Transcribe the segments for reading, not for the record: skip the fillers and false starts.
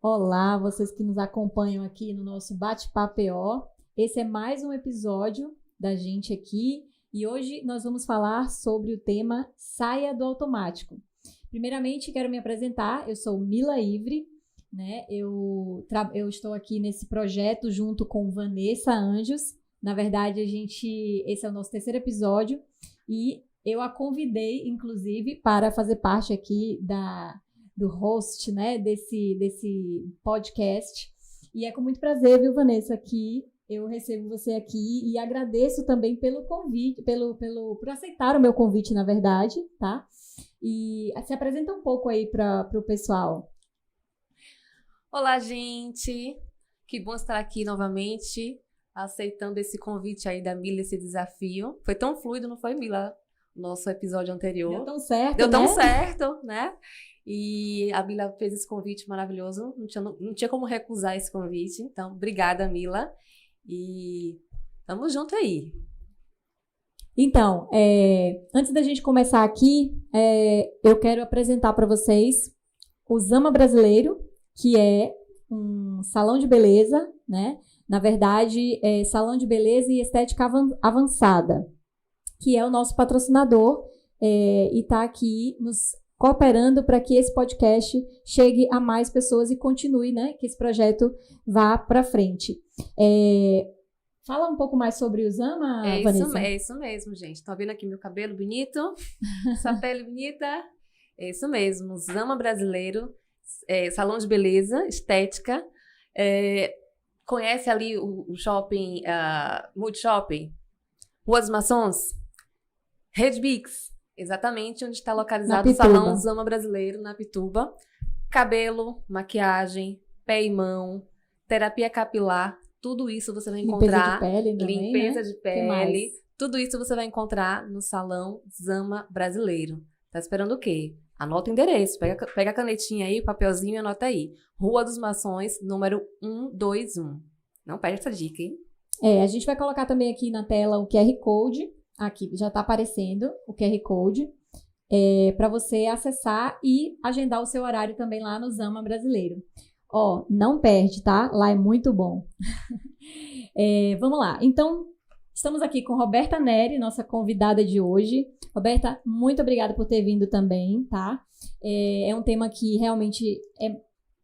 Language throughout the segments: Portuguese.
Olá, vocês que nos acompanham aqui no nosso Bate-Papo PO. Esse é mais um episódio da gente aqui e hoje nós vamos falar sobre o tema Saia do Automático. Primeiramente, quero me apresentar, eu sou Mila Ivre, né? Eu estou aqui nesse projeto junto com Vanessa Anjos. Na verdade, esse é o nosso terceiro episódio e eu a convidei, inclusive, para fazer parte aqui do host, né, desse podcast. E é com muito prazer, viu, Vanessa, que eu recebo você aqui e agradeço também pelo convite, por aceitar o meu convite, na verdade, tá? E se apresenta um pouco aí para o pessoal. Olá, gente! Que bom estar aqui novamente, aceitando esse convite aí da Mila, esse desafio. Foi tão fluido, não foi, Mila? Nosso episódio anterior. Deu tão certo, Deu né? tão certo, né? E a Mila fez esse convite maravilhoso. Não tinha como recusar esse convite. Então, obrigada, Mila. E tamo junto aí. Então, antes da gente começar aqui, eu quero apresentar para vocês o Zama Brasileiro, que é um salão de beleza, né? Na verdade, é salão de beleza e estética avançada, que é o nosso patrocinador e está aqui nos cooperando para que esse podcast chegue a mais pessoas e continue, né? Que esse projeto vá para frente. Fala um pouco mais sobre o Zama, Vanessa. É isso mesmo, gente. Estão vendo aqui meu cabelo bonito? Sua pele bonita? É isso mesmo. Zama Brasileiro, salão de beleza, estética. Conhece ali o shopping, Multishopping? Rua dos Maçons? Rede Bix, exatamente onde está localizado o Salão Zama Brasileiro, na Pituba. Cabelo, maquiagem, pé e mão, terapia capilar, tudo isso você vai encontrar. Limpeza de pele também, limpeza né? de pele, tudo isso você vai encontrar no Salão Zama Brasileiro. Tá esperando o quê? Anota o endereço, pega a canetinha aí, o papelzinho e anota aí. Rua dos Maçons, número 121. Não perde essa dica, hein? A gente vai colocar também aqui na tela o QR Code. Aqui já está aparecendo o QR Code para você acessar e agendar o seu horário também lá no Zama Brasileiro. Ó, não perde, tá? Lá é muito bom. Vamos lá. Então, estamos aqui com Roberta Neri, nossa convidada de hoje. Roberta, muito obrigada por ter vindo também, tá? É um tema que realmente é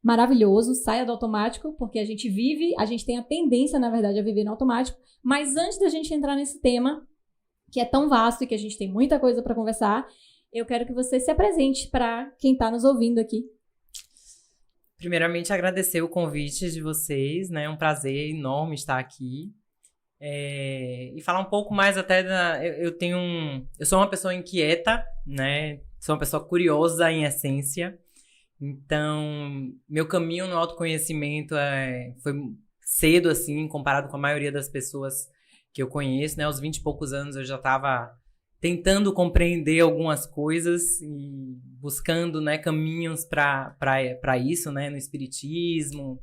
maravilhoso, saia do automático, porque a gente tem a tendência, na verdade, a viver no automático. Mas antes da gente entrar nesse tema, que é tão vasto e que a gente tem muita coisa para conversar, eu quero que você se apresente para quem está nos ouvindo aqui. Primeiramente, agradecer o convite de vocês, né? É um prazer enorme estar aqui. E falar um pouco mais até eu sou uma pessoa inquieta, né? Sou uma pessoa curiosa em essência. Então, meu caminho no autoconhecimento foi cedo, assim, comparado com a maioria das pessoas que eu conheço, né? Aos 20 e poucos anos eu já estava tentando compreender algumas coisas e buscando, né, caminhos para isso, né? No espiritismo,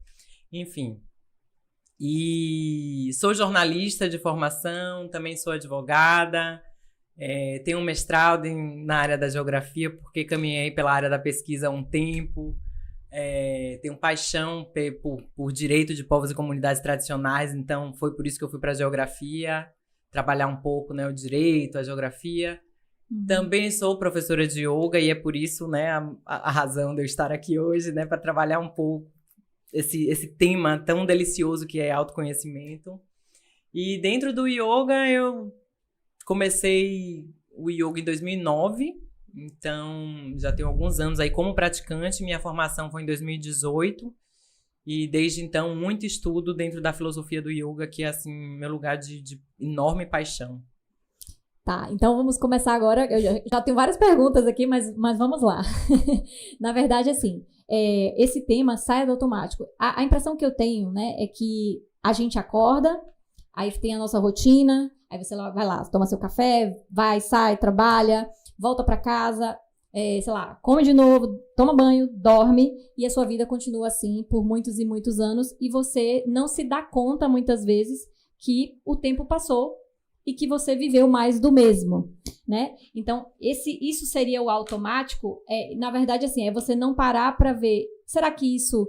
enfim. E sou jornalista de formação, também sou advogada, tenho um mestrado na área da geografia, porque caminhei pela área da pesquisa há um tempo. Tenho paixão por direito de povos e comunidades tradicionais, então foi por isso que eu fui para a geografia, trabalhar um pouco, né, o direito, a geografia. Também sou professora de yoga e é por isso, né, a razão de eu estar aqui hoje, né, para trabalhar um pouco esse tema tão delicioso que é autoconhecimento. E dentro do yoga eu comecei o yoga em 2009. Então, já tenho alguns anos aí como praticante. Minha formação foi em 2018. E desde então, muito estudo dentro da filosofia do yoga, que é, assim, meu lugar de enorme paixão. Tá, então vamos começar agora. Eu já tenho várias perguntas aqui, mas vamos lá. Na verdade, assim, esse tema, saia do automático. A impressão que eu tenho, né, é que a gente acorda, aí tem a nossa rotina, aí você vai lá, toma seu café, vai, sai, trabalha, volta para casa, sei lá, come de novo, toma banho, dorme, e a sua vida continua assim por muitos e muitos anos, e você não se dá conta, muitas vezes, que o tempo passou e que você viveu mais do mesmo, né? Então, isso seria o automático? Na verdade, assim, é você não parar para ver, será que isso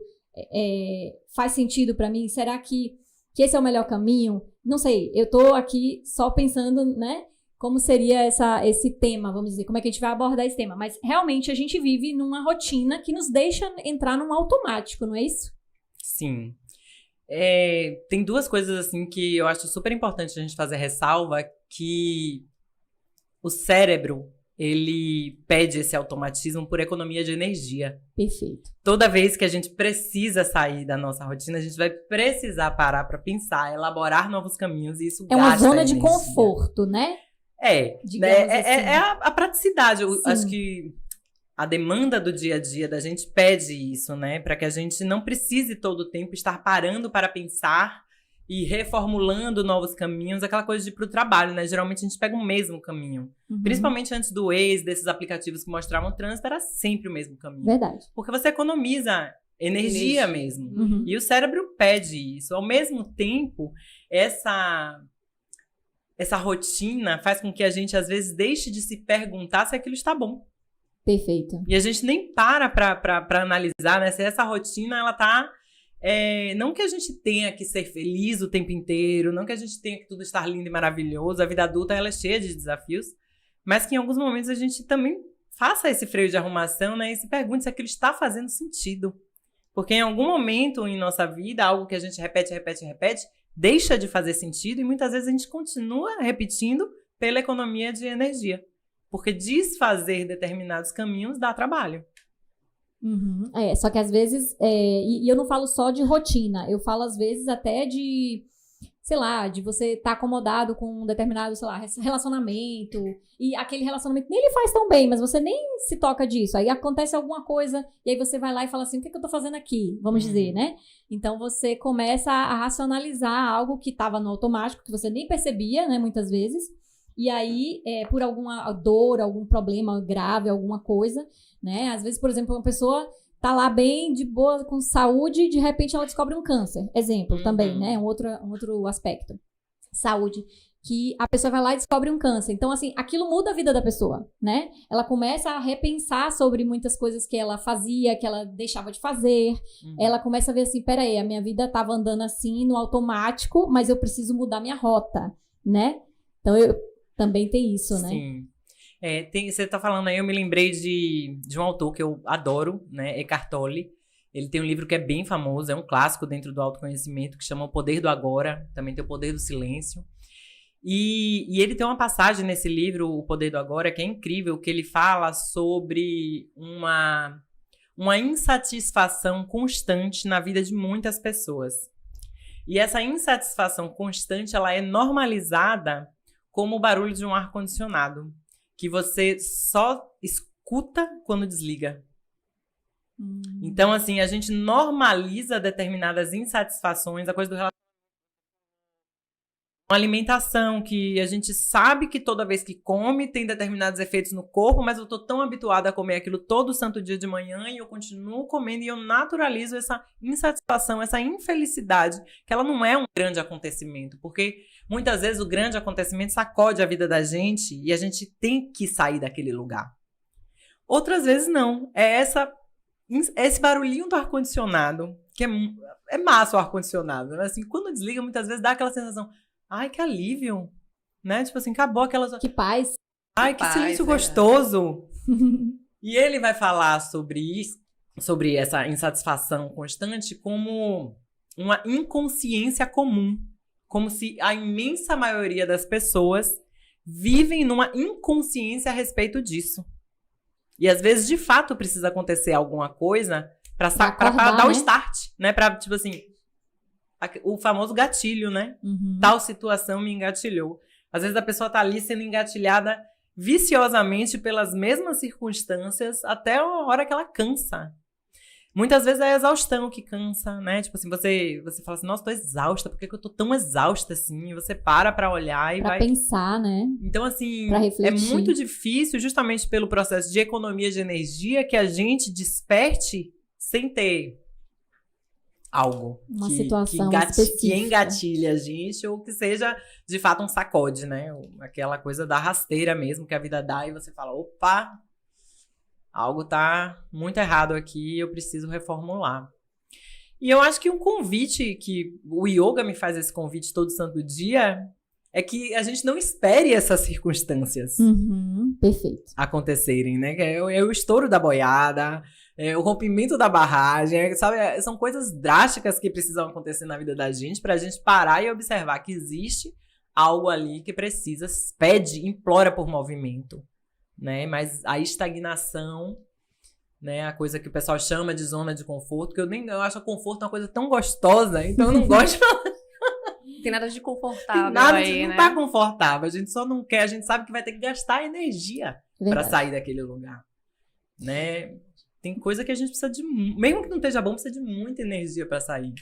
faz sentido para mim? Será que esse é o melhor caminho? Não sei, eu tô aqui só pensando, né? Como seria esse tema, vamos dizer, como é que a gente vai abordar esse tema. Mas realmente a gente vive numa rotina que nos deixa entrar num automático, não é isso? Sim. Tem duas coisas assim que eu acho super importante a gente fazer ressalva, que o cérebro, ele pede esse automatismo por economia de energia. Perfeito. Toda vez que a gente precisa sair da nossa rotina, a gente vai precisar parar para pensar, elaborar novos caminhos, e isso gasta uma zona de energia. conforto, né? A praticidade. Eu Sim. acho que a demanda do dia a dia da gente pede isso, né? Para que a gente não precise todo o tempo estar parando para pensar e reformulando novos caminhos, aquela coisa de ir pro trabalho, né? Geralmente a gente pega o mesmo caminho. Principalmente antes do Waze, desses aplicativos que mostravam o trânsito, era sempre o mesmo caminho. Verdade. Porque você economiza energia mesmo. Uhum. E o cérebro pede isso. Ao mesmo tempo, essa rotina faz com que a gente, às vezes, deixe de se perguntar se aquilo está bom. Perfeito. E a gente nem para analisar, né? Se essa rotina, ela tá... não que a gente tenha que ser feliz o tempo inteiro, não que a gente tenha que tudo estar lindo e maravilhoso. A vida adulta, ela é cheia de desafios. Mas que em alguns momentos a gente também faça esse freio de arrumação, né? E se pergunte se aquilo está fazendo sentido. Porque em algum momento em nossa vida, algo que a gente repete, deixa de fazer sentido, e muitas vezes a gente continua repetindo pela economia de energia. Porque desfazer determinados caminhos dá trabalho. Uhum. Só que às vezes, e eu não falo só de rotina, eu falo às vezes até de, sei lá, de você estar acomodado com um determinado, sei lá, relacionamento, e aquele relacionamento nem lhe faz tão bem, mas você nem se toca disso. Aí acontece alguma coisa, e aí você vai lá e fala assim, o que eu tô fazendo aqui? Vamos dizer, né? Então você começa a racionalizar algo que estava no automático, que você nem percebia, né, muitas vezes. E aí, por alguma dor, algum problema grave, alguma coisa, né? Às vezes, por exemplo, uma pessoa tá lá bem, de boa, com saúde, e de repente ela descobre um câncer. Exemplo também, né? Um outro aspecto. Saúde. Que a pessoa vai lá e descobre um câncer. Então, assim, aquilo muda a vida da pessoa, né? Ela começa a repensar sobre muitas coisas que ela fazia, que ela deixava de fazer. Ela começa a ver assim, peraí, a minha vida tava andando assim, no automático, mas eu preciso mudar minha rota, né? Então, também tem isso, né? Sim. Você tá falando aí, eu me lembrei de um autor que eu adoro, né? Eckhart Tolle. Ele tem um livro que é bem famoso, é um clássico dentro do autoconhecimento, que chama O Poder do Agora. Também tem O Poder do Silêncio. E ele tem uma passagem nesse livro, O Poder do Agora, que é incrível, que ele fala sobre uma insatisfação constante na vida de muitas pessoas. E essa insatisfação constante, ela é normalizada como o barulho de um ar-condicionado, que você só escuta quando desliga. Então, assim, a gente normaliza determinadas insatisfações, a coisa do relacionamento. Uma alimentação que a gente sabe que toda vez que come tem determinados efeitos no corpo, mas eu tô tão habituada a comer aquilo todo santo dia de manhã e eu continuo comendo e eu naturalizo essa insatisfação, essa infelicidade, que ela não é um grande acontecimento, porque muitas vezes o grande acontecimento sacode a vida da gente e a gente tem que sair daquele lugar. Outras vezes não, esse barulhinho do ar-condicionado, que é massa o ar-condicionado, né? Assim, quando desliga, muitas vezes dá aquela sensação, ai, que alívio, né? Tipo assim, acabou aquelas... Que paz. Ai, que silêncio gostoso. E ele vai falar sobre isso, sobre essa insatisfação constante, como uma inconsciência comum. Como se a imensa maioria das pessoas vivem numa inconsciência a respeito disso. E às vezes, de fato, precisa acontecer alguma coisa pra dar o start, né? Pra, tipo assim... O famoso gatilho, né? Tal situação me engatilhou. Às vezes a pessoa tá ali sendo engatilhada viciosamente pelas mesmas circunstâncias até a hora que ela cansa. Muitas vezes é a exaustão que cansa, né? Tipo assim, você fala assim, nossa, tô exausta, por que eu tô tão exausta assim? E você pra olhar e vai... Pra pensar, né? Então, assim, pra refletir. É muito difícil, justamente pelo processo de economia de energia, que a gente desperte sem ter... algo uma situação específica que engatilhe a gente, ou que seja de fato um sacode, né? Aquela coisa da rasteira mesmo que a vida dá e você fala, opa, algo tá muito errado aqui, eu preciso reformular. E eu acho que um convite que o yoga me faz esse convite todo santo dia é que a gente não espere essas circunstâncias Perfeito. acontecerem, né? Que é o estouro da boiada, o rompimento da barragem, sabe? São coisas drásticas que precisam acontecer na vida da gente pra gente parar e observar que existe algo ali que precisa, pede, implora por movimento, né? Mas a estagnação, né? A coisa que o pessoal chama de zona de conforto, que eu acho o conforto uma coisa tão gostosa, então eu não gosto de falar. Tem nada de confortável Nada aí, não né? tá confortável, a gente só não quer, a gente sabe que vai ter que gastar energia pra Verdade. sair daquele lugar, né? Tem coisa que a gente precisa de, mesmo que não esteja bom, precisa de muita energia pra sair.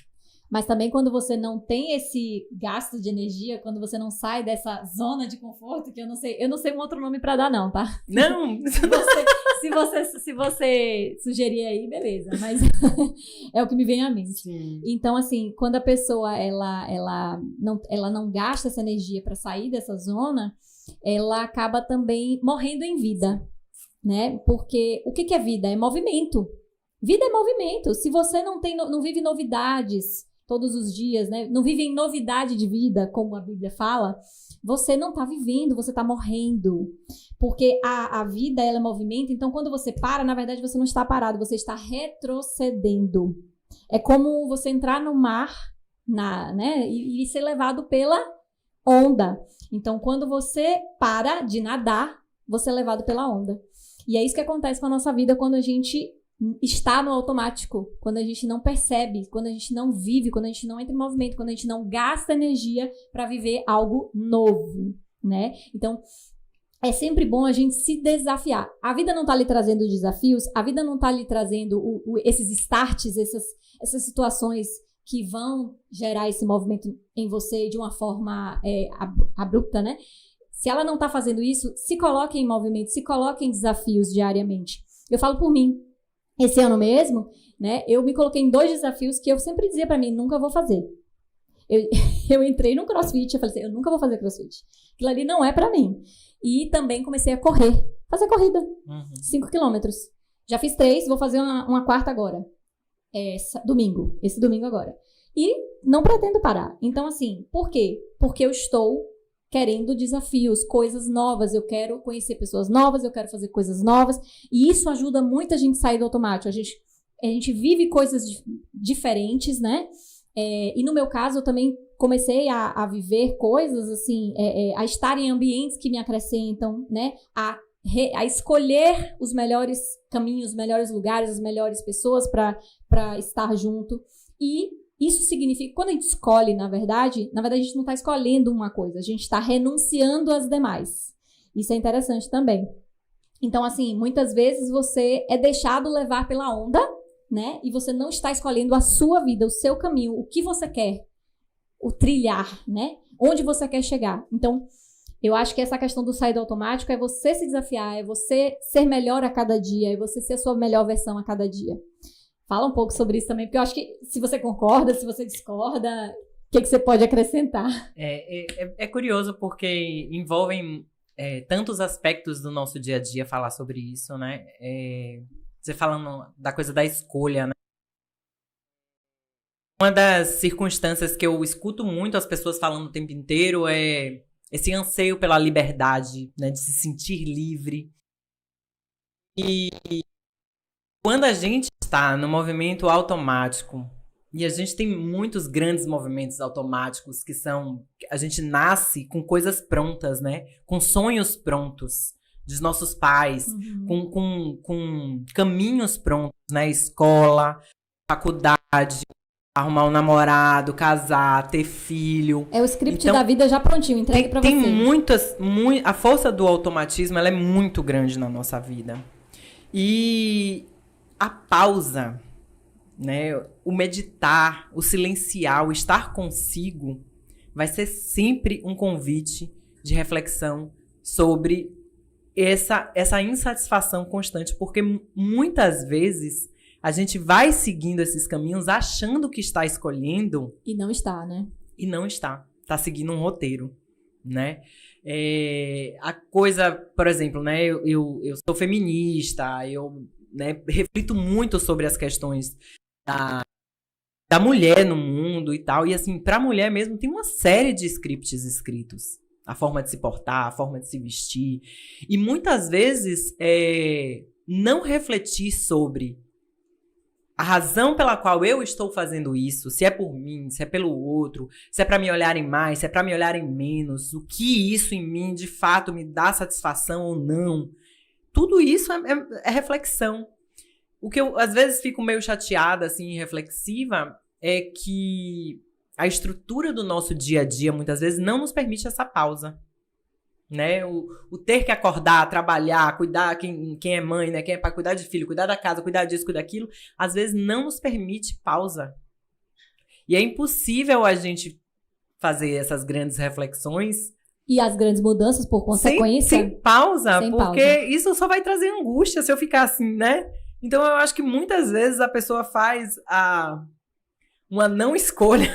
Mas também quando você não tem esse gasto de energia, quando você não sai dessa zona de conforto, que eu não sei um outro nome pra dar não, tá? Não, Se você sugerir aí, beleza, mas é o que me vem à mente. sim. Então, assim, quando a pessoa ela não gasta essa energia para sair dessa zona, ela acaba também morrendo em vida, né? Porque o que é vida? É movimento. Vida é movimento. Se você não vive novidades todos os dias, né? Não vive em novidade de vida, como a Bíblia fala, você não está vivendo, você está morrendo. Porque a vida, ela é movimento, então quando você para, na verdade você não está parado, você está retrocedendo. É como você entrar no mar, né, e ser levado pela onda. Então quando você para de nadar, você é levado pela onda. E é isso que acontece com a nossa vida quando a gente está no automático, quando a gente não percebe, quando a gente não vive, quando a gente não entra em movimento, quando a gente não gasta energia para viver algo novo, né? Então, é sempre bom a gente se desafiar. A vida não tá lhe trazendo desafios, a vida não tá lhe trazendo esses starts, essas situações que vão gerar esse movimento em você de uma forma abrupta, né? Se ela não tá fazendo isso, se coloque em movimento, se coloque em desafios diariamente. Eu falo por mim. Esse ano mesmo, né, eu me coloquei em 2 desafios que eu sempre dizia pra mim, nunca vou fazer. Eu entrei no CrossFit, eu falei assim, eu nunca vou fazer CrossFit. Aquilo ali não é pra mim. E também comecei a fazer corrida, 5 quilômetros. Já fiz 3, vou fazer uma quarta agora. Esse domingo agora. E não pretendo parar. Então, assim, por quê? Porque eu estou querendo desafios, coisas novas, eu quero conhecer pessoas novas, eu quero fazer coisas novas, e isso ajuda muito a gente a sair do automático, a gente vive coisas diferentes, né, e no meu caso eu também comecei a viver coisas, assim, a estar em ambientes que me acrescentam, né, a escolher os melhores caminhos, os melhores lugares, as melhores pessoas para estar junto, e isso significa, quando a gente escolhe, na verdade a gente não está escolhendo uma coisa, a gente está renunciando às demais. Isso é interessante também. Então, assim, muitas vezes você é deixado levar pela onda, né? E você não está escolhendo a sua vida, o seu caminho, o que você quer, o trilhar, né? Onde você quer chegar. Então, eu acho que essa questão do sair do automático é você se desafiar, é você ser melhor a cada dia, é você ser a sua melhor versão a cada dia. Fala um pouco sobre isso também, porque eu acho que se você concorda, se você discorda, o que você pode acrescentar? É curioso porque envolvem tantos aspectos do nosso dia a dia falar sobre isso, né? Você falando da coisa da escolha, né? Uma das circunstâncias que eu escuto muito as pessoas falando o tempo inteiro é esse anseio pela liberdade, né? De se sentir livre. E quando a gente está no movimento automático, e a gente tem muitos grandes movimentos automáticos que são... A gente nasce com coisas prontas, né? Com sonhos prontos dos nossos pais, com caminhos prontos, né? Escola, faculdade, arrumar um namorado, casar, ter filho. É o script da vida já prontinho, entregue pra você. Tem a força do automatismo, ela é muito grande na nossa vida. E a pausa, né, o meditar, o silenciar, o estar consigo, vai ser sempre um convite de reflexão sobre essa insatisfação constante, porque muitas vezes a gente vai seguindo esses caminhos achando que está escolhendo... E não está, né? E não está. Está seguindo um roteiro, né? A coisa, por exemplo, né, eu sou feminista, eu, né, reflito muito sobre as questões da mulher no mundo e tal. E assim, pra mulher mesmo, tem uma série de scripts escritos. A forma de se portar, a forma de se vestir. E muitas vezes, não refletir sobre a razão pela qual eu estou fazendo isso, se é por mim, se é pelo outro, se é pra me olharem mais, se é pra me olharem menos, o que isso em mim, de fato, me dá satisfação ou não. Tudo isso é reflexão. O que eu, às vezes, fico meio chateada, assim, reflexiva, é que a estrutura do nosso dia a dia, muitas vezes, não nos permite essa pausa, né? O ter que acordar, trabalhar, cuidar, quem é mãe, né? Quem é pai, cuidar de filho, cuidar da casa, cuidar disso, cuidar daquilo, às vezes não nos permite pausa. E é impossível a gente fazer essas grandes reflexões e as grandes mudanças por consequência. Sem pausa, sem porque pausa. Isso só vai trazer angústia se eu ficar assim, né? Então eu acho que muitas vezes a pessoa faz uma não escolha.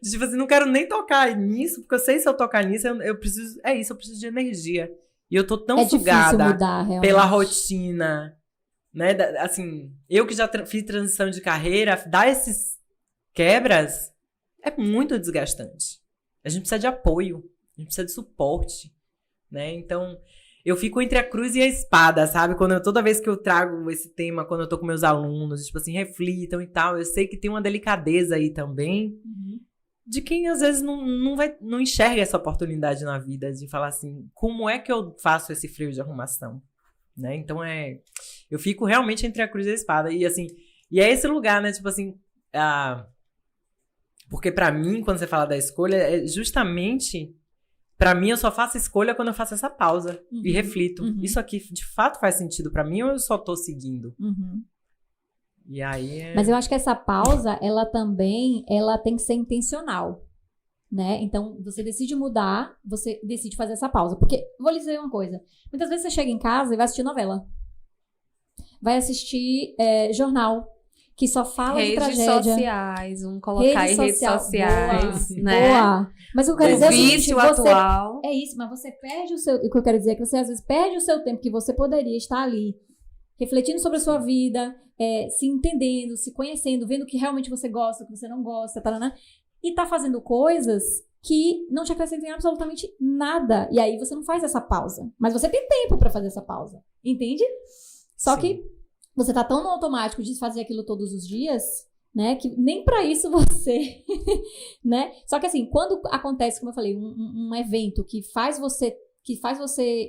Tipo assim, não quero nem tocar nisso, porque eu sei se eu tocar nisso, eu preciso. É isso, eu preciso de energia. E eu tô tão sugada mudar, pela rotina, né? Assim, eu que já fiz transição de carreira, dar esses quebras é muito desgastante. A gente precisa de apoio, a gente precisa de suporte, né? Então, eu fico entre a cruz e a espada, sabe? Toda vez que eu trago esse tema, quando eu tô com meus alunos, tipo assim, reflitam e tal, eu sei que tem uma delicadeza aí também, de quem às vezes não enxerga essa oportunidade na vida, de falar assim, como é que eu faço esse freio de arrumação? Né? Então eu fico realmente entre a cruz e a espada, e assim, e é esse lugar, né, tipo assim, porque pra mim, quando você fala da escolha, é justamente, pra mim eu só faço escolha quando eu faço essa pausa e reflito, isso aqui de fato faz sentido pra mim ou eu só tô seguindo? E aí Mas eu acho que essa pausa, ela tem que ser intencional, né? Então, você decide mudar, você decide fazer essa pausa. Porque, vou lhe dizer uma coisa, muitas vezes você chega em casa e vai assistir novela. Vai assistir jornal, que só fala de tragédia. Redes sociais, vamos colocar aí redes sociais, boa, né? Boa. Mas o que eu quero dizer é o seguinte, vício atual. É isso, mas você perde o seu... O que eu quero dizer é que você, às vezes, perde o seu tempo, que você poderia estar ali, refletindo sobre a sua vida, se entendendo, se conhecendo, vendo o que realmente você gosta, o que você não gosta, tarana, e tá fazendo coisas que não te acrescentam absolutamente nada. E aí você não faz essa pausa. Mas você tem tempo pra fazer essa pausa. Entende? Só que você tá tão no automático de fazer aquilo todos os dias, né? Que nem pra isso você... né? Só que assim, quando acontece, como eu falei, um evento que faz você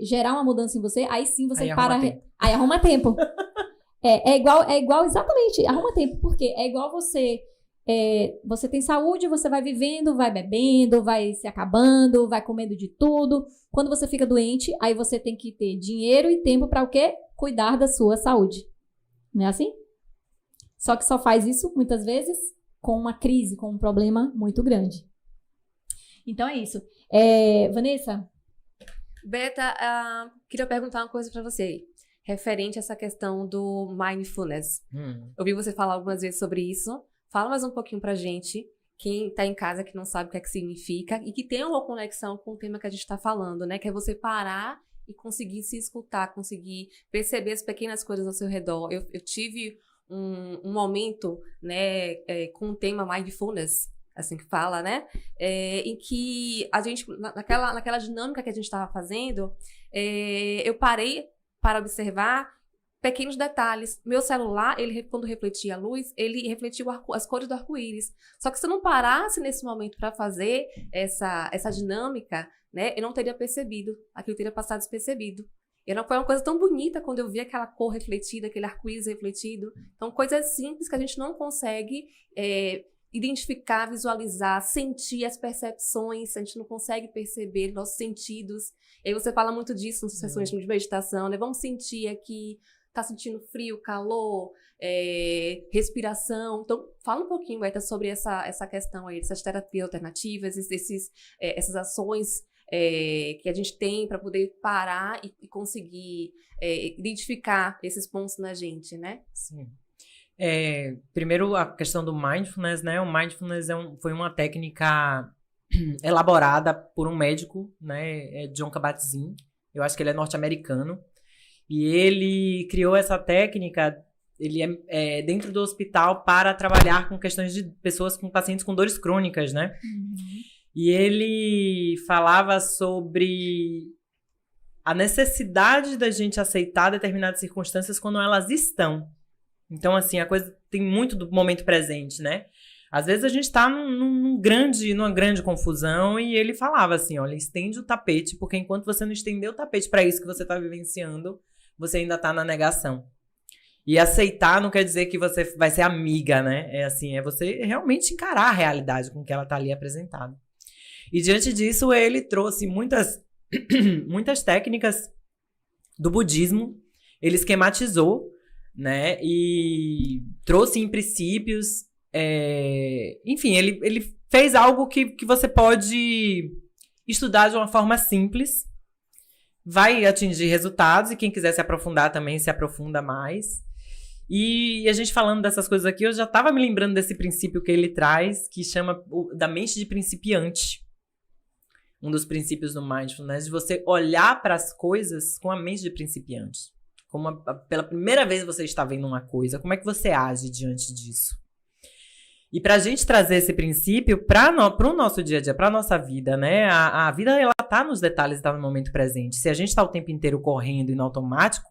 gerar uma mudança em você, aí sim você aí para... Aí arruma tempo. É igual exatamente, arruma tempo, porque é igual você tem saúde, você vai vivendo, vai bebendo, vai se acabando, vai comendo de tudo. Quando você fica doente, aí você tem que ter dinheiro e tempo para o quê? Cuidar da sua saúde. Não é assim? Só que só faz isso, muitas vezes, com uma crise, com um problema muito grande. Então é isso. Vanessa? Beta, queria perguntar uma coisa para você, referente a essa questão do mindfulness. Eu vi você falar algumas vezes sobre isso. Fala mais um pouquinho pra gente, quem tá em casa que não sabe o que é que significa e que tem uma conexão com o tema que a gente tá falando, né? Que é você parar e conseguir se escutar, conseguir perceber as pequenas coisas ao seu redor. Eu tive um momento, né, com o tema mindfulness, assim que fala, né? Em que a gente, naquela dinâmica que a gente estava fazendo, eu parei para observar pequenos detalhes. Meu celular, quando refletia a luz, ele refletia as cores do arco-íris. Só que se eu não parasse nesse momento para fazer essa dinâmica, né, eu não teria percebido. Aquilo teria passado despercebido. E não foi uma coisa tão bonita quando eu vi aquela cor refletida, aquele arco-íris refletido. Então, coisas simples que a gente não consegue identificar, visualizar, sentir as percepções, a gente não consegue perceber nossos sentidos. E aí você fala muito disso nas sessões de meditação, né? Vamos sentir aqui, tá sentindo frio, calor, respiração. Então, fala um pouquinho, Beta, sobre essa questão aí, dessas terapias alternativas, essas ações que a gente tem para poder parar e conseguir identificar esses pontos na gente, né? Sim. Primeiro, a questão do mindfulness, né? O mindfulness foi uma técnica elaborada por um médico, né? John Kabat-Zinn. Eu acho que ele é norte-americano. E ele criou essa técnica é dentro do hospital para trabalhar com questões de pessoas com pacientes com dores crônicas, né? E ele falava sobre a necessidade da gente aceitar determinadas circunstâncias quando elas estão. Então, assim, a coisa tem muito do momento presente, né? Às vezes a gente tá numa grande confusão e ele falava assim, olha, estende o tapete, porque enquanto você não estender o tapete para isso que você tá vivenciando, você ainda tá na negação. E aceitar não quer dizer que você vai ser amiga, né? É assim, é você realmente encarar a realidade com que ela tá ali apresentada. E diante disso, ele trouxe muitas técnicas do budismo, ele esquematizou, né? E trouxe em princípios. Enfim, ele fez algo que você pode estudar de uma forma simples, vai atingir resultados, e quem quiser se aprofundar também se aprofunda mais. E a gente falando dessas coisas aqui, eu já estava me lembrando desse princípio que ele traz, que chama da mente de principiante. Um dos princípios do mindfulness, de você olhar para as coisas com a mente de principiante. Como pela primeira vez você está vendo uma coisa, como é que você age diante disso? E pra gente trazer esse princípio pro nosso dia a dia, pra nossa vida, né? A vida, ela tá nos detalhes, tá no momento presente. Se a gente tá o tempo inteiro correndo e no automático,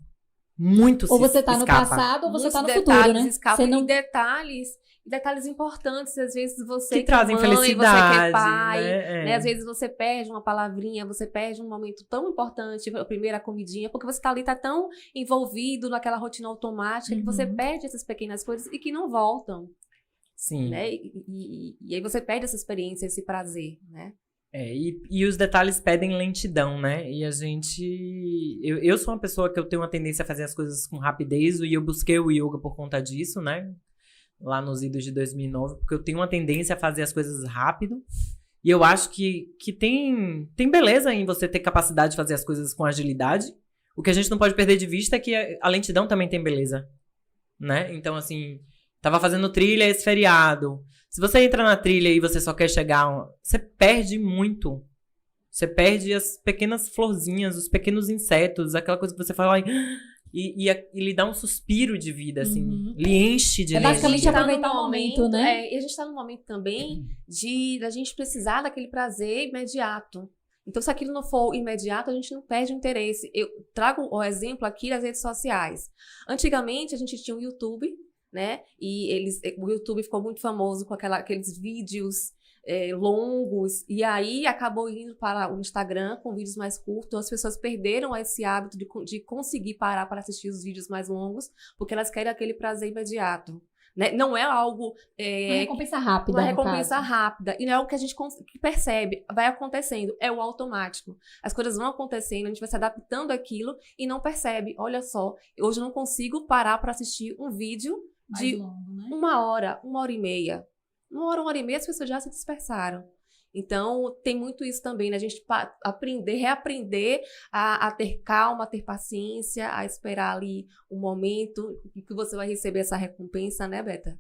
muito se escapa. Ou você tá no passado, ou você tá no futuro, né? Você não... detalhes importantes, às vezes você que trazem mãe, felicidade, você que é pai, né? Às vezes você perde uma palavrinha, você perde um momento tão importante, a primeira comidinha, porque você tá ali, tá tão envolvido naquela rotina automática que você perde essas pequenas coisas e que não voltam. Sim. Né? E aí você perde essa experiência, esse prazer, né? E os detalhes pedem lentidão, né? E a gente... Eu sou uma pessoa que eu tenho uma tendência a fazer as coisas com rapidez, e eu busquei o yoga por conta disso, né? Lá nos idos de 2009, porque eu tenho uma tendência a fazer as coisas rápido. E eu acho que tem beleza em você ter capacidade de fazer as coisas com agilidade. O que a gente não pode perder de vista é que a lentidão também tem beleza, né? Então, assim... Tava fazendo trilha esse feriado. Se você entra na trilha e você só quer chegar... Você perde muito. Você perde as pequenas florzinhas, os pequenos insetos, aquela coisa que você fala... E lhe dá um suspiro de vida, assim. Lhe enche de energia. Basicamente aproveitar o momento, né? E a gente tá num momento também da gente precisar daquele prazer imediato. Então, se aquilo não for imediato, a gente não perde o interesse. Eu trago o exemplo aqui das redes sociais. Antigamente, a gente tinha o YouTube... né? E o YouTube ficou muito famoso com aqueles vídeos longos, e aí acabou indo para o Instagram com vídeos mais curtos. As pessoas perderam esse hábito de conseguir parar para assistir os vídeos mais longos, porque elas querem aquele prazer imediato. Né? Não é algo... uma recompensa rápida, uma recompensa rápida. E não é algo que a gente percebe. Vai acontecendo. É o automático. As coisas vão acontecendo, a gente vai se adaptando àquilo e não percebe. Olha só, hoje eu não consigo parar para assistir um vídeo de longo, né? 1 hora, 1 hora e meia. 1 hora e meia, as pessoas já se dispersaram. Então, tem muito isso também, né? A gente reaprender a ter calma, a ter paciência, a esperar ali um momento que você vai receber essa recompensa, né, Beta?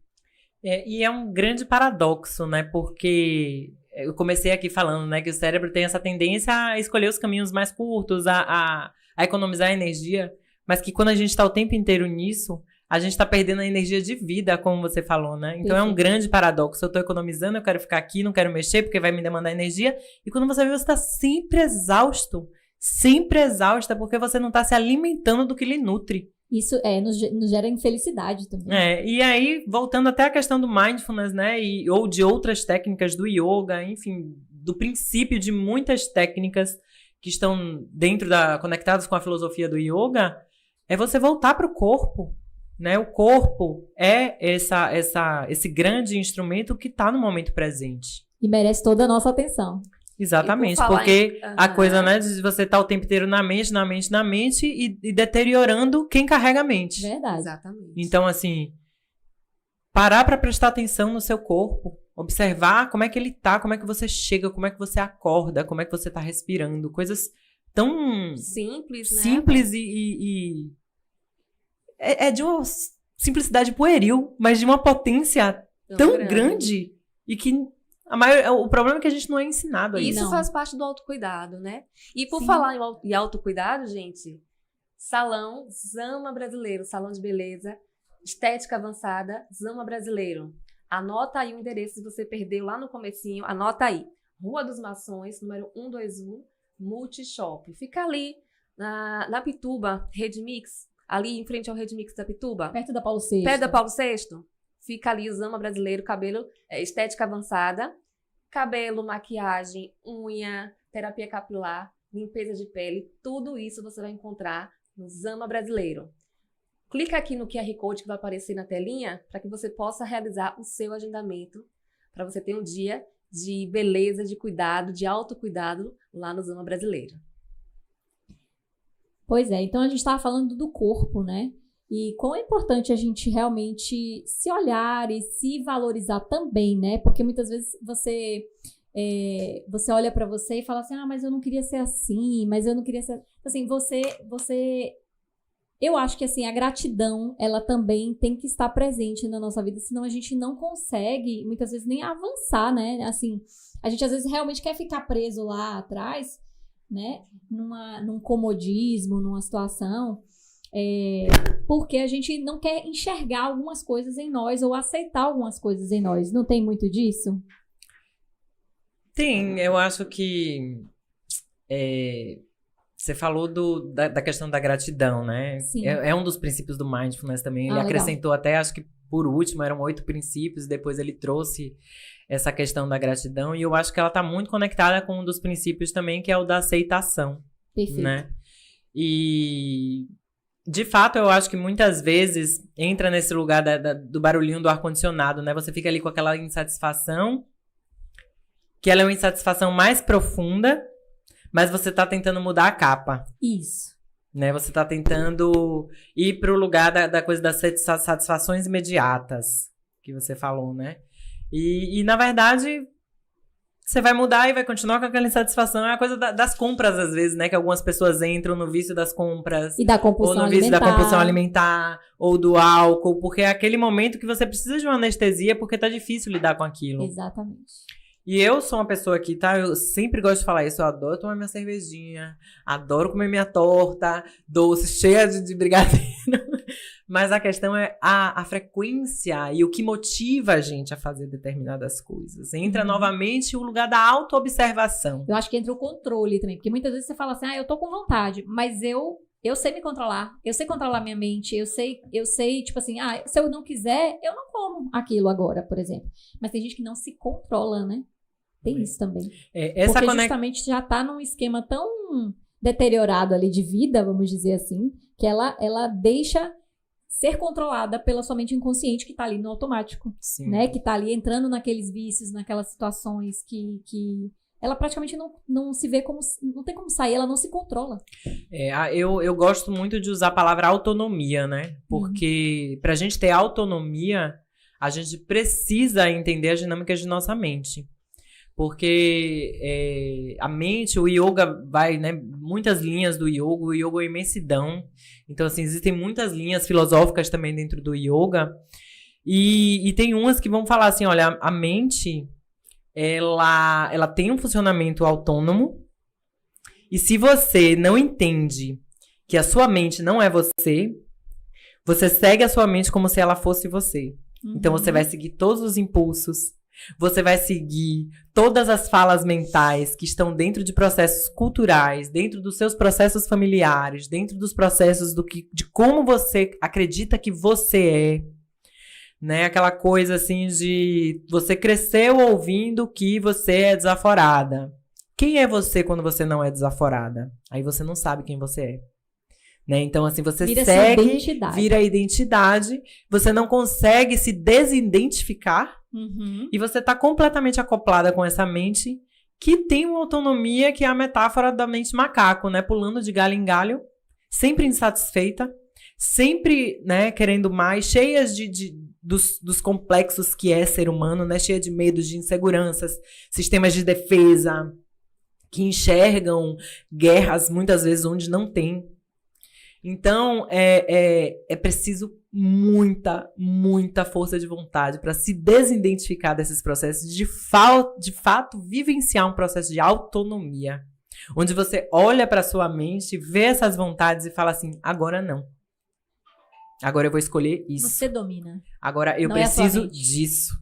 E é um grande paradoxo, né? Porque eu comecei aqui falando, né, que o cérebro tem essa tendência a escolher os caminhos mais curtos, a economizar energia, mas que quando a gente está o tempo inteiro nisso, a gente tá perdendo a energia de vida, como você falou, né? Então é um grande paradoxo. Eu tô economizando, eu quero ficar aqui, não quero mexer, porque vai me demandar energia. E quando você vê, você tá sempre exausta, porque você não tá se alimentando do que lhe nutre. Isso nos gera infelicidade também. E aí, voltando até a questão do mindfulness, né? Ou de outras técnicas do yoga, enfim, do princípio de muitas técnicas que estão conectadas com a filosofia do yoga, é você voltar pro corpo. Né? O corpo é esse grande instrumento que está no momento presente. E merece toda a nossa atenção. Exatamente, porque a coisa, né, de você estar o tempo inteiro na mente e deteriorando quem carrega a mente. Verdade. Exatamente. Então, assim, parar para prestar atenção no seu corpo, observar como é que ele tá, como é que você chega, como é que você acorda, como é que você tá respirando, coisas tão simples, né? Simples e é de uma simplicidade pueril, mas de uma potência tão grande e que o problema é que a gente não é ensinado a isso. Isso faz parte do autocuidado, né? E por falar em autocuidado, gente, Salão Zama Brasileiro, salão de beleza, Estética Avançada, Zama Brasileiro. Anota aí o endereço, se você perdeu lá no comecinho, anota aí. Rua dos Maçons, número 121, Multishop. Fica ali na Pituba, Rede Mix, ali em frente ao Rede Mix da Pituba. Perto da Paulo VI. Perto da Paulo VI. Fica ali o Zama Brasileiro, cabelo, estética avançada, cabelo, maquiagem, unha, terapia capilar, limpeza de pele, tudo isso você vai encontrar no Zama Brasileiro. Clica aqui no QR Code que vai aparecer na telinha para que você possa realizar o seu agendamento, para você ter um dia de beleza, de cuidado, de autocuidado lá no Zama Brasileiro. Pois é, então a gente estava falando do corpo, né? E quão é importante a gente realmente se olhar e se valorizar também, né? Porque muitas vezes você olha para você e fala assim, mas eu não queria ser assim, mas eu não queria ser... Assim, eu acho que, assim, a gratidão, ela também tem que estar presente na nossa vida, senão a gente não consegue, muitas vezes, nem avançar, né? Assim, a gente, às vezes, realmente quer ficar preso lá atrás, né? Num comodismo, numa situação, porque a gente não quer enxergar algumas coisas em nós ou aceitar algumas coisas em nós. Não tem muito disso? Tem, eu acho que... Você falou da questão da gratidão, né? Sim. É um dos princípios do Mindfulness também. Ele acrescentou até, acho que por último, eram 8 princípios, e depois ele trouxe essa questão da gratidão. E eu acho que ela está muito conectada com um dos princípios também, que é o da aceitação. Perfeito. Né? E, de fato, eu acho que muitas vezes entra nesse lugar do barulhinho do ar-condicionado, né? Você fica ali com aquela insatisfação, que ela é uma insatisfação mais profunda, mas você tá tentando mudar a capa. Isso. Né? Você tá tentando ir pro lugar da coisa das satisfações imediatas, que você falou, né? E na verdade, você vai mudar e vai continuar com aquela insatisfação. É a coisa das compras, às vezes, né? Que algumas pessoas entram no vício das compras. E da compulsão ou no vício da compulsão alimentar, ou do álcool, porque é aquele momento que você precisa de uma anestesia, porque tá difícil lidar com aquilo. Exatamente. E eu sou uma pessoa que, tá? Eu sempre gosto de falar isso. Eu adoro tomar minha cervejinha, adoro comer minha torta doce, cheia de brigadeiro. Mas a questão é a frequência e o que motiva a gente a fazer determinadas coisas. Entra novamente o lugar da autoobservação. Eu acho que entra o controle também. Porque muitas vezes você fala assim, eu tô com vontade, mas eu sei me controlar. Eu sei controlar minha mente. Eu sei, tipo assim, se eu não quiser, eu não como aquilo agora, por exemplo. Mas tem gente que não se controla, né? Tem isso também. Porque justamente já tá num esquema tão deteriorado ali de vida, vamos dizer assim, que ela deixa ser controlada pela sua mente inconsciente que tá ali no automático. Sim. Né? Que tá ali entrando naqueles vícios, naquelas situações que ela praticamente não se vê como... Não tem como sair, ela não se controla. Eu gosto muito de usar a palavra autonomia, né? Porque pra gente ter autonomia, a gente precisa entender as dinâmicas de nossa mente. Porque a mente, o yoga vai, né? Muitas linhas do yoga, o yoga é imensidão. Então, assim, existem muitas linhas filosóficas também dentro do yoga. E tem umas que vão falar assim, olha, a mente... Ela tem um funcionamento autônomo, e se você não entende que a sua mente não é você, você segue a sua mente como se ela fosse você. Então você vai seguir todos os impulsos, você vai seguir todas as falas mentais que estão dentro de processos culturais, dentro dos seus processos familiares, dentro dos processos de como você acredita que você é. Né? Aquela coisa assim de você cresceu ouvindo que você é desaforada. Quem é você quando você não é desaforada? Aí você não sabe quem você é. Né? Então, assim, você vira a identidade, você não consegue se desidentificar e você tá completamente acoplada com essa mente que tem uma autonomia que é a metáfora da mente macaco, né? Pulando de galho em galho, sempre insatisfeita, sempre, né, querendo mais, cheias dos complexos que é ser humano, né? Cheia de medos, de inseguranças, sistemas de defesa, que enxergam guerras muitas vezes onde não tem. Então, é preciso muita força de vontade para se desidentificar desses processos, de fato vivenciar um processo de autonomia, onde você olha para sua mente, vê essas vontades e fala assim, agora não. Agora eu vou escolher isso. Você domina. Agora eu Não é a sua preciso mente. disso.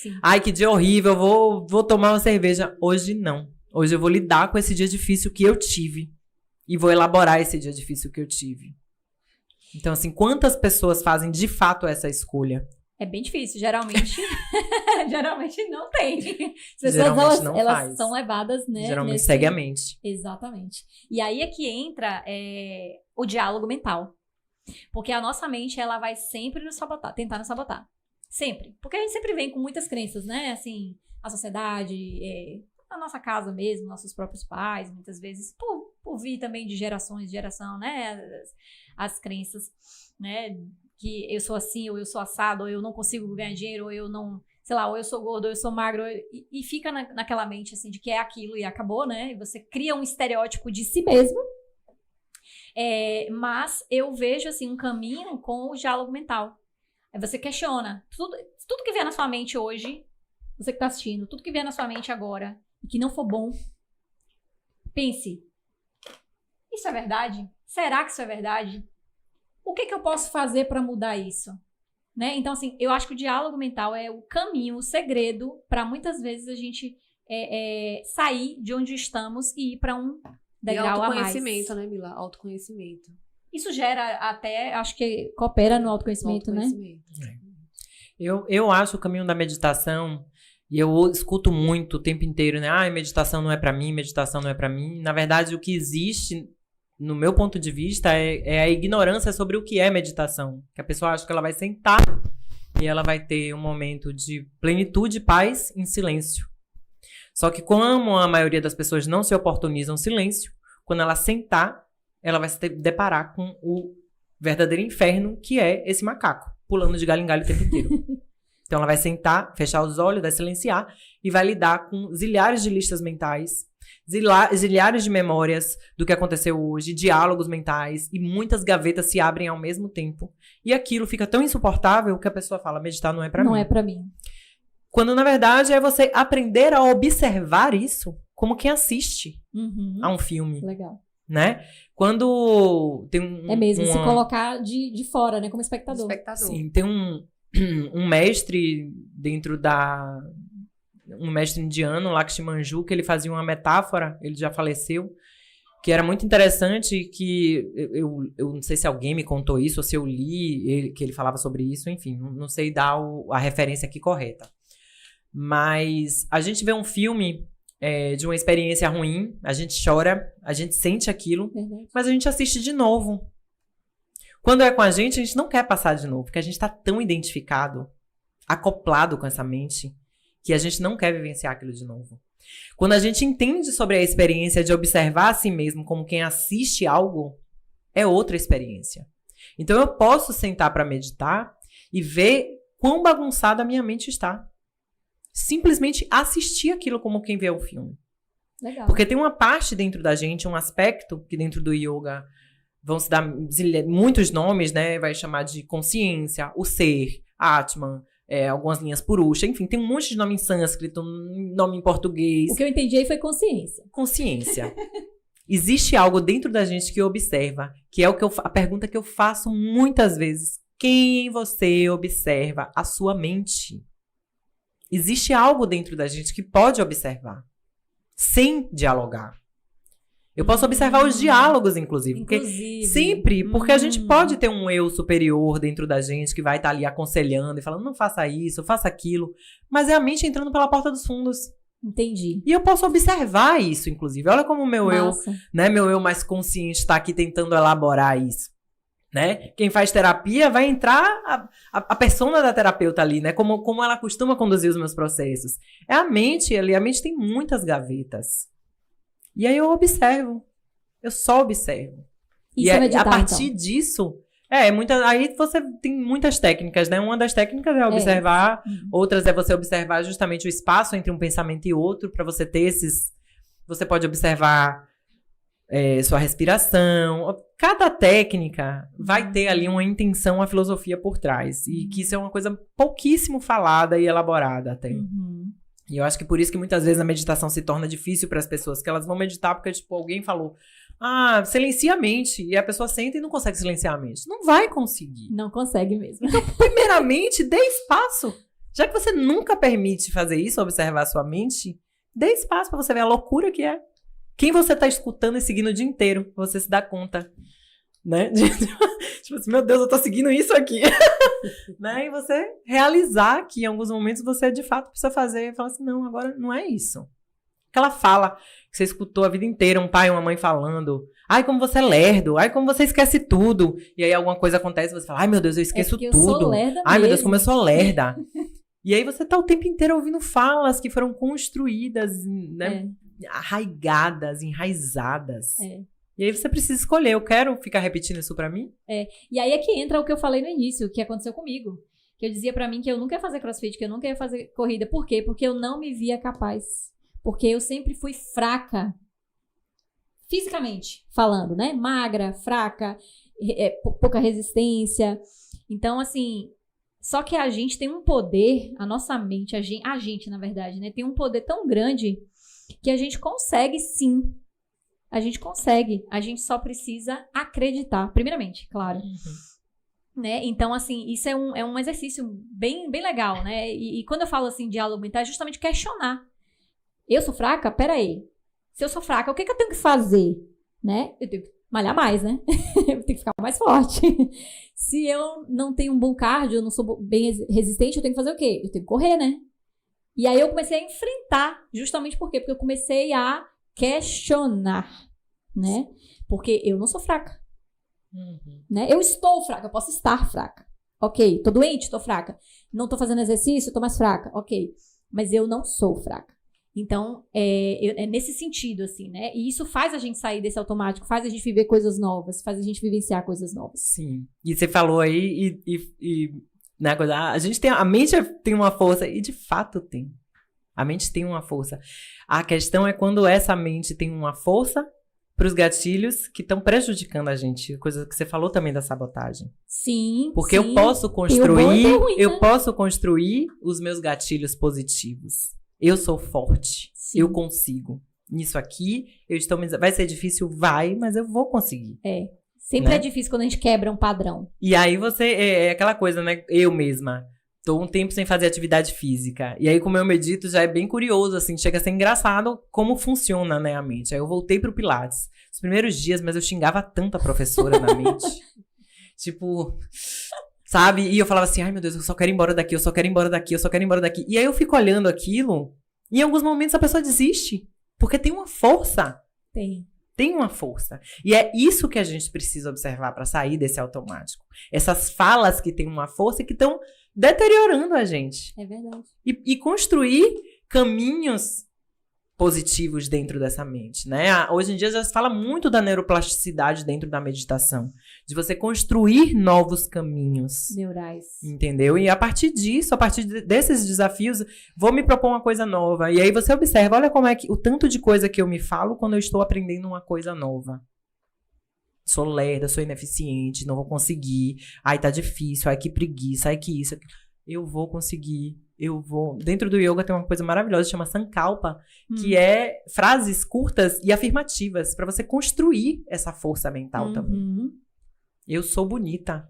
Sim. Ai, que dia horrível, vou tomar uma cerveja. Hoje não. Hoje eu vou lidar com esse dia difícil que eu tive. E vou elaborar esse dia difícil que eu tive. Então, assim, quantas pessoas fazem de fato essa escolha? É bem difícil, geralmente. Geralmente não tem. As pessoas, Geralmente não elas faz. são levadas, né? Geralmente segue a mente. Exatamente. E aí é que entra o diálogo mental. Porque a nossa mente, ela vai sempre nos sabotar, tentar nos sabotar. Sempre. Porque a gente sempre vem com muitas crenças, né? Assim, a sociedade, a nossa casa mesmo, nossos próprios pais, muitas vezes, por vir também de gerações, de geração, né? As crenças, né? Que eu sou assim, ou eu sou assado, ou eu não consigo ganhar dinheiro, ou eu não, sei lá, ou eu sou gordo, ou eu sou magro, e fica naquela mente, assim, de que é aquilo e acabou, né? E você cria um estereótipo de si mesmo. Mas eu vejo, assim, um caminho com o diálogo mental. Aí você questiona. Tudo que vier na sua mente hoje, você que tá assistindo, tudo que vier na sua mente agora, e que não for bom, pense. Isso é verdade? Será que isso é verdade? O que eu posso fazer para mudar isso? Né? Então, assim, eu acho que o diálogo mental é o caminho, o segredo para muitas vezes a gente sair de onde estamos e ir para um degrau a mais. Autoconhecimento, né, Mila? Autoconhecimento. Isso gera até, acho que coopera no autoconhecimento, né? Eu acho o caminho da meditação, e eu escuto muito o tempo inteiro, né? Ah, meditação não é pra mim, meditação não é pra mim. Na verdade, o que existe, no meu ponto de vista, é a ignorância sobre o que é meditação. Que a pessoa acha que ela vai sentar e ela vai ter um momento de plenitude, paz em silêncio. Só que como a maioria das pessoas não se oportunizam o silêncio, quando ela sentar, ela vai se deparar com o verdadeiro inferno, que é esse macaco, pulando de galho em galho o tempo inteiro. Então ela vai sentar, fechar os olhos, vai silenciar e vai lidar com zilhares de listas mentais, zilhares de memórias do que aconteceu hoje, diálogos mentais, e muitas gavetas se abrem ao mesmo tempo. E aquilo fica tão insuportável que a pessoa fala, meditar não é pra mim. Não é pra mim. Quando, na verdade, é você aprender a observar isso como quem assiste a um filme. Legal. Né? Quando tem É mesmo, se colocar de fora, né? Como espectador. Sim, tem um mestre dentro um mestre indiano, Lakshmanju, que ele fazia uma metáfora, ele já faleceu, que era muito interessante, que eu não sei se alguém me contou isso, ou se eu li que ele falava sobre isso, enfim, não sei dar a referência aqui correta. Mas a gente vê um filme de uma experiência ruim, a gente chora, a gente sente aquilo, mas a gente assiste de novo. Quando é com a gente não quer passar de novo, porque a gente está tão identificado, acoplado com essa mente, que a gente não quer vivenciar aquilo de novo. Quando a gente entende sobre a experiência de observar a si mesmo como quem assiste algo, é outra experiência. Então eu posso sentar para meditar e ver quão bagunçada a minha mente está. Simplesmente assistir aquilo como quem vê o filme. Legal. Porque tem uma parte dentro da gente, um aspecto que dentro do yoga vão se dar muitos nomes, né? Vai chamar de consciência, o ser, Atman, algumas linhas purusha, enfim, tem um monte de nome em sânscrito, nome em português. O que eu entendi aí foi consciência. Consciência. Existe algo dentro da gente que observa, que é a pergunta que eu faço muitas vezes. Quem você observa? A sua mente. Existe algo dentro da gente que pode observar, sem dialogar. Eu posso observar os diálogos, inclusive. Porque a gente pode ter um eu superior dentro da gente que vai estar ali aconselhando e falando, não faça isso, faça aquilo. Mas é a mente entrando pela porta dos fundos. Entendi. E eu posso observar isso, inclusive. Olha como o meu Massa. eu, né, meu eu mais consciente está aqui tentando elaborar isso. Né? Quem faz terapia vai entrar a persona da terapeuta ali, né? Como ela costuma conduzir os meus processos. É a mente ali, a mente tem muitas gavetas. E aí eu observo. Eu só observo. Isso é meditar, a partir disso, aí você tem muitas técnicas, né? Uma das técnicas é observar, outras é você observar justamente o espaço entre um pensamento e outro, para você ter você pode observar sua respiração. Cada técnica vai ter ali uma intenção, uma filosofia por trás. E que isso é uma coisa pouquíssimo falada e elaborada até. E eu acho que por isso que muitas vezes a meditação se torna difícil para as pessoas, que elas vão meditar porque, tipo, alguém falou, silencia a mente. E a pessoa senta e não consegue silenciar a mente. Não vai conseguir. Não consegue mesmo. Então, primeiramente, dê espaço. Já que você nunca permite fazer isso, observar a sua mente, dê espaço pra você ver a loucura que é. Quem você tá escutando e seguindo o dia inteiro, você se dá conta, né? Tipo assim, meu Deus, eu tô seguindo isso aqui. Né? E você realizar que em alguns momentos você de fato precisa fazer e falar assim, não, agora não é isso. Aquela fala que você escutou a vida inteira, um pai e uma mãe falando, ai, como você é lerdo, ai, como você esquece tudo. E aí alguma coisa acontece e você fala, ai, meu Deus, eu esqueço eu tudo. sou lerda Ai, meu Deus, mesmo. como eu sou lerda. E aí você tá o tempo inteiro ouvindo falas que foram construídas, né? Arraigadas, enraizadas. E aí você precisa escolher, eu quero ficar repetindo isso pra mim? E aí é que entra o que eu falei no início, o que aconteceu comigo. Que eu dizia pra mim que eu nunca ia fazer crossfit, que eu nunca ia fazer corrida. Por quê? Porque eu não me via capaz. Porque eu sempre fui fraca. Fisicamente falando, né? Magra, fraca, pouca resistência. Então, assim... Só que a gente tem um poder, a nossa mente, a gente, na verdade, né? Tem um poder tão grande que a gente consegue, sim. A gente consegue. A gente só precisa acreditar. Primeiramente, claro. Né? Então, assim, isso é um exercício bem, bem legal, né? E quando eu falo assim, diálogo mental, é justamente questionar. Eu sou fraca? Peraí. Se eu sou fraca, o que eu tenho que fazer? Né? Eu tenho que malhar mais, né? Eu tenho que ficar mais forte. Se eu não tenho um bom cardio, eu não sou bem resistente, eu tenho que fazer o quê? Eu tenho que correr, né? E aí eu comecei a enfrentar. Justamente por quê? Porque eu comecei a questionar, né? Porque eu não sou fraca. Né? Eu estou fraca, eu posso estar fraca. Ok, tô doente, tô fraca. Não tô fazendo exercício, tô mais fraca. Ok, mas eu não sou fraca. Então, é nesse sentido, assim, né? E isso faz a gente sair desse automático, faz a gente viver coisas novas, faz a gente vivenciar coisas novas. Sim. E você falou aí, né, a gente tem, a mente tem uma força, e de fato tem. A mente tem uma força. A questão é quando essa mente tem uma força para os gatilhos que estão prejudicando a gente. Coisa que você falou também da sabotagem. Sim, porque sim. eu posso construir, ruim, né? posso construir os meus gatilhos positivos. Eu sou forte. Sim. Eu consigo. Nisso aqui, vai ser difícil? Vai, mas eu vou conseguir. Sempre é difícil quando a gente quebra um padrão. E aí é aquela coisa, né? Eu mesma tô um tempo sem fazer atividade física. E aí, como eu medito, já é bem curioso, assim. Chega a ser engraçado como funciona, né, a mente. Aí eu voltei pro Pilates. Os primeiros dias, mas eu xingava tanto a professora na mente. Tipo... Sabe? E eu falava assim, ai meu Deus, eu só quero ir embora daqui, eu só quero ir embora daqui, eu só quero ir embora daqui. E aí eu fico olhando aquilo, e em alguns momentos a pessoa desiste. Porque tem uma força. Tem uma força. E é isso que a gente precisa observar para sair desse automático. Essas falas que têm uma força e que estão deteriorando a gente. É verdade. E construir caminhos positivos dentro dessa mente, né? Hoje em dia já se fala muito da neuroplasticidade dentro da meditação, de você construir novos caminhos neurais, entendeu? E a partir disso, a partir desses desafios, vou me propor uma coisa nova. E aí você observa, olha como é que o tanto de coisa que eu me falo quando eu estou aprendendo uma coisa nova. Sou lerda, sou ineficiente, não vou conseguir. Ai, tá difícil, ai, que preguiça, ai, que isso. Eu vou conseguir. Dentro do yoga tem uma coisa maravilhosa, chama Sankalpa, que é frases curtas e afirmativas para você construir essa força mental também. Eu sou bonita.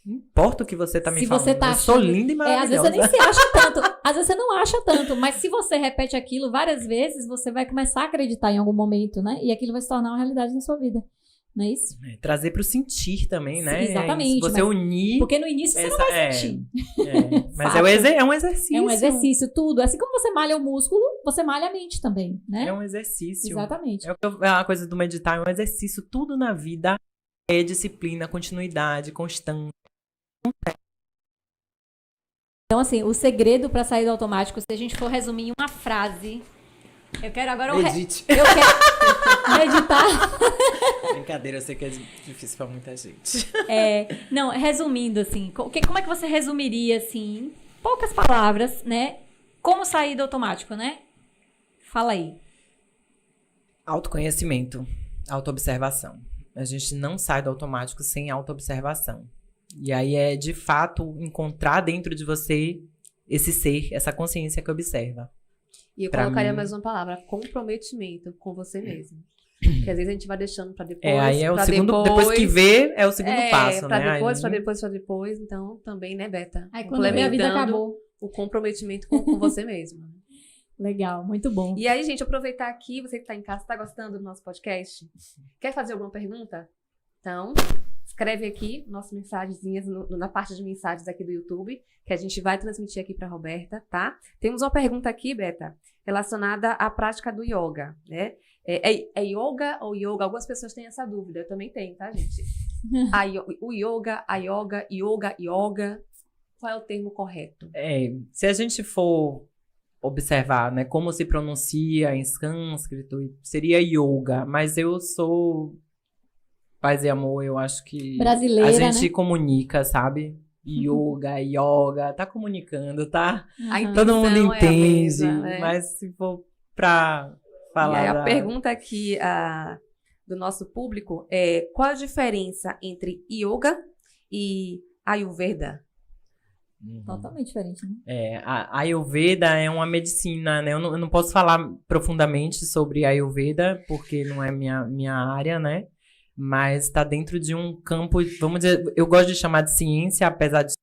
Não importa o que você tá me falando. Você tá eu sou linda e maravilhosa. Às vezes você nem se acha tanto. Às vezes você não acha tanto. Mas se você repete aquilo várias vezes, você vai começar a acreditar em algum momento, né? E aquilo vai se tornar uma realidade na sua vida. Não é isso? Trazer pro sentir também, né? Exatamente. Se você unir... Porque no início você não vai sentir. Mas é um exercício. É um exercício, tudo. Assim como você malha o músculo, você malha a mente também, né? É um exercício. Exatamente. A coisa do meditar é um exercício. Tudo na vida é disciplina, continuidade, constância. Então, assim, o segredo para sair do automático, se a gente for resumir em uma frase... Eu quero agora... Medite. Eu quero meditar... Brincadeira, eu sei que é difícil pra muita gente. Não, resumindo, assim, como é que você resumiria, assim, em poucas palavras, né? Como sair do automático, né? Fala aí. Autoconhecimento, autoobservação. A gente não sai do automático sem autoobservação. E aí é, de fato, encontrar dentro de você esse ser, essa consciência que observa. E eu colocaria mais uma palavra, comprometimento com você mesmo. Que às vezes a gente vai deixando pra depois. Aí é o segundo, depois que vê, é o segundo passo, pra né? depois, Aí... pra depois. Então, também, né, Beta? Aí quando vê, a vida acabou. O comprometimento com você mesma. Legal, muito bom. E aí, gente, aproveitar aqui, você que tá em casa, tá gostando do nosso podcast? Quer fazer alguma pergunta? Então, escreve aqui nossas mensagenzinhas na parte de mensagens aqui do YouTube, que a gente vai transmitir aqui pra Roberta, tá? Temos uma pergunta aqui, Beta, relacionada à prática do yoga, né? É yoga ou yoga? Algumas pessoas têm essa dúvida, eu também tenho, tá, gente? O yoga, a yoga, qual é o termo correto? Se a gente for observar, né, como se pronuncia em sânscrito, seria yoga, mas eu sou paz e amor, eu acho que brasileira, a gente né? comunica, sabe? Yoga, tá comunicando, tá? Uhum. Todo mundo entende, mesma, né? mas se for pra falar... E aí a pergunta aqui do nosso público é: qual a diferença entre yoga e Ayurveda? Totalmente diferente, né? A Ayurveda é uma medicina, né? Eu não posso falar profundamente sobre Ayurveda, porque não é minha área, né? Mas está dentro de um campo, vamos dizer, eu gosto de chamar de ciência, apesar de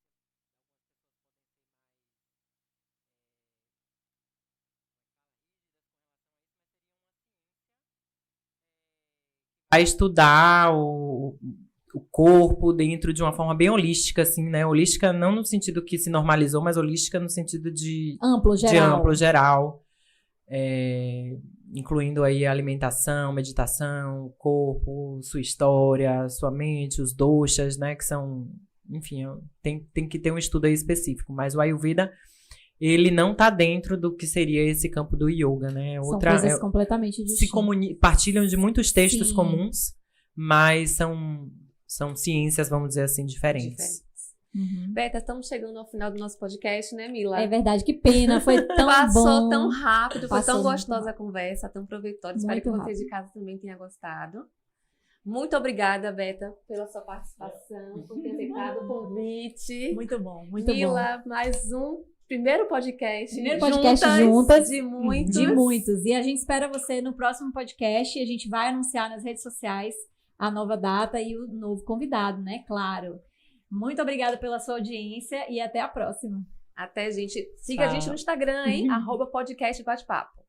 a estudar o corpo dentro de uma forma bem holística, assim, né? Holística não no sentido que se normalizou, mas holística no sentido de amplo, geral. Incluindo aí a alimentação, meditação, o corpo, sua história, sua mente, os doshas, né? Que são, enfim, tem que ter um estudo aí específico. Mas o Ayurveda, ele não tá dentro do que seria esse campo do yoga, né? São coisas completamente distintas. Partilham de muitos textos Sim. comuns, mas são ciências, vamos dizer assim, diferentes. Uhum. Beta, estamos chegando ao final do nosso podcast, né, Mila? É verdade, que pena, foi tão Passou bom. tão rápido, foi Passou tão muito gostosa a conversa, tão proveitosa. Espero Muito que você rápido. de casa também tenha gostado. Muito obrigada, Beta, pela sua participação, por ter aceitado o convite. Muito bom, muito bom. Mila, mais um primeiro podcast. Primeiro podcast juntas. De muitos. De muitos. E a gente espera você no próximo podcast. A gente vai anunciar nas redes sociais a nova data e o novo convidado, né? Claro. Muito obrigada pela sua audiência e até a próxima. Até, gente. Siga a gente no Instagram, hein? @podcastbatepapo.